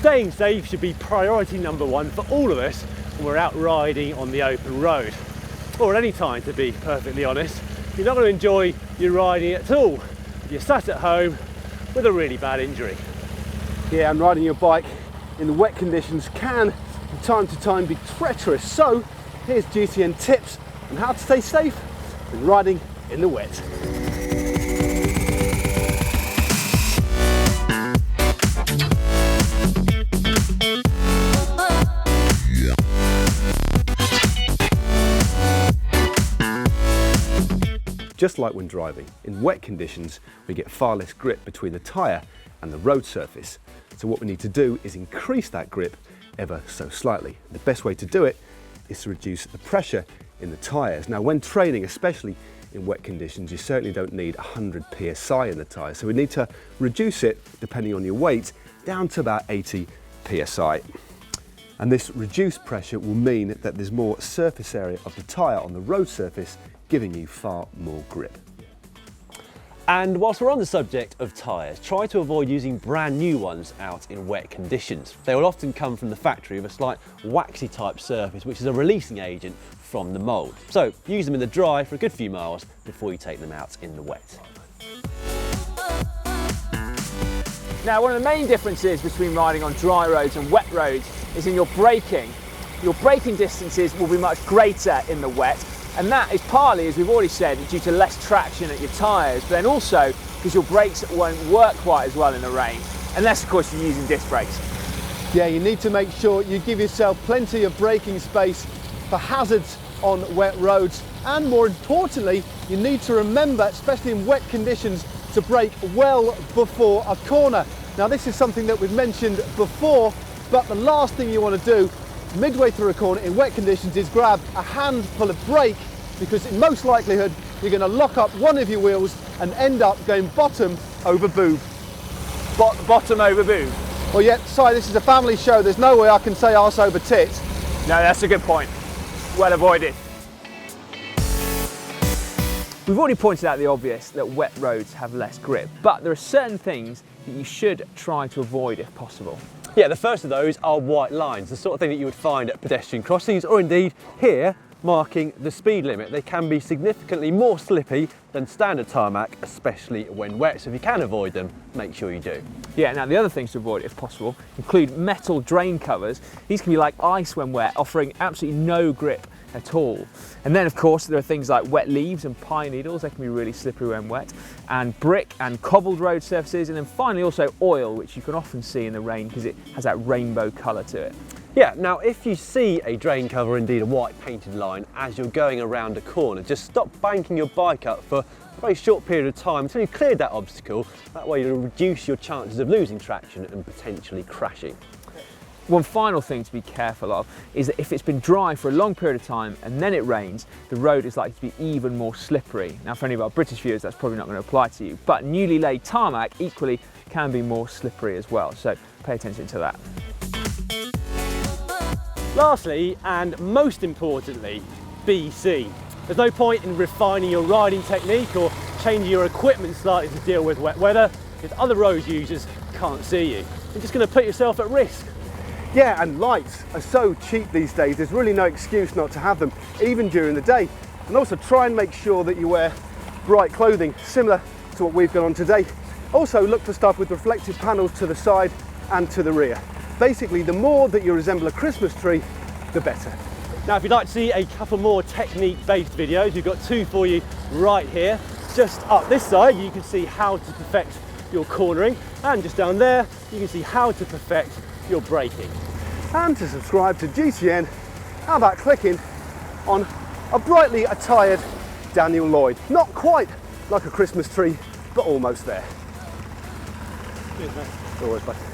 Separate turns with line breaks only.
staying safe should be priority number one for all of us when we're out riding on the open road. Or at any time, to be perfectly honest. You're not going to enjoy your riding at all if you're sat at home with a really bad injury.
Yeah, and riding your bike in the wet conditions can, from time to time, be treacherous. So here's GCN tips on how to stay safe when riding in the wet. Just like when driving, in wet conditions we get far less grip between the tyre and the road surface. So what we need to do is increase that grip ever so slightly. The best way to do it is to reduce the pressure in the tyres. Now when training, especially in wet conditions, you certainly don't need 100 psi in the tyre. So we need to reduce it, depending on your weight, down to about 80 psi. And this reduced pressure will mean that there's more surface area of the tyre on the road surface, giving you far more grip.
And whilst we're on the subject of tyres, try to avoid using brand new ones out in wet conditions. They will often come from the factory with a slight waxy type surface, which is a releasing agent from the mould. So use them in the dry for a good few miles before you take them out in the wet.
Now, one of the main differences between riding on dry roads and wet roads is in your braking. Your braking distances will be much greater in the wet, and that is partly, as we've already said, due to less traction at your tyres, but then also because your brakes won't work quite as well in the rain, unless of course you're using disc brakes.
Yeah, you need to make sure you give yourself plenty of braking space for hazards on wet roads, and more importantly, you need to remember, especially in wet conditions, to brake well before a corner. Now this is something that we've mentioned before, but the last thing you want to do midway through a corner in wet conditions is grab a handful of brake, because in most likelihood you're going to lock up one of your wheels and end up going bottom over boob.
Bottom over boob?
Well, yeah, sorry, this is a family show, there's no way I can say arse over tit.
No, that's a good point. Well avoided. We've already pointed out the obvious, that wet roads have less grip, but there are certain things that you should try to avoid if possible.
Yeah, the first of those are white lines, the sort of thing that you would find at pedestrian crossings, or indeed here marking the speed limit. They can be significantly more slippy than standard tarmac, especially when wet, so if you can avoid them, make sure you do.
Yeah, now the other things to avoid if possible include metal drain covers. These can be like ice when wet, offering absolutely no grip at all. And then of course there are things like wet leaves and pine needles, they can be really slippery when wet, and brick and cobbled road surfaces, and then finally also oil, which you can often see in the rain because it has that rainbow colour to it.
Yeah, now if you see a drain cover, indeed a white painted line, as you're going around a corner, just stop banking your bike up for a very short period of time until you've cleared that obstacle. That way you'll reduce your chances of losing traction and potentially crashing.
One final thing to be careful of is that if it's been dry for a long period of time and then it rains, the road is likely to be even more slippery. Now for any of our British viewers, that's probably not going to apply to you, but newly laid tarmac equally can be more slippery as well, so pay attention to that.
Lastly, and most importantly, BC. There's no point in refining your riding technique or changing your equipment slightly to deal with wet weather if other road users can't see you. You're just going to put yourself at risk.
Yeah, and lights are so cheap these days, there's really no excuse not to have them, even during the day. And also try and make sure that you wear bright clothing, similar to what we've got on today. Also look for stuff with reflective panels to the side and to the rear. Basically, the more that you resemble a Christmas tree, the better.
Now, if you'd like to see a couple more technique-based videos, we've got two for you right here. Just up this side, you can see how to perfect your cornering, and just down there, you can see how to perfect your braking.
And to subscribe to GCN, how about clicking on a brightly attired Daniel Lloyd? Not quite like a Christmas tree, but almost there.
Cheers, mate.
Always, bye.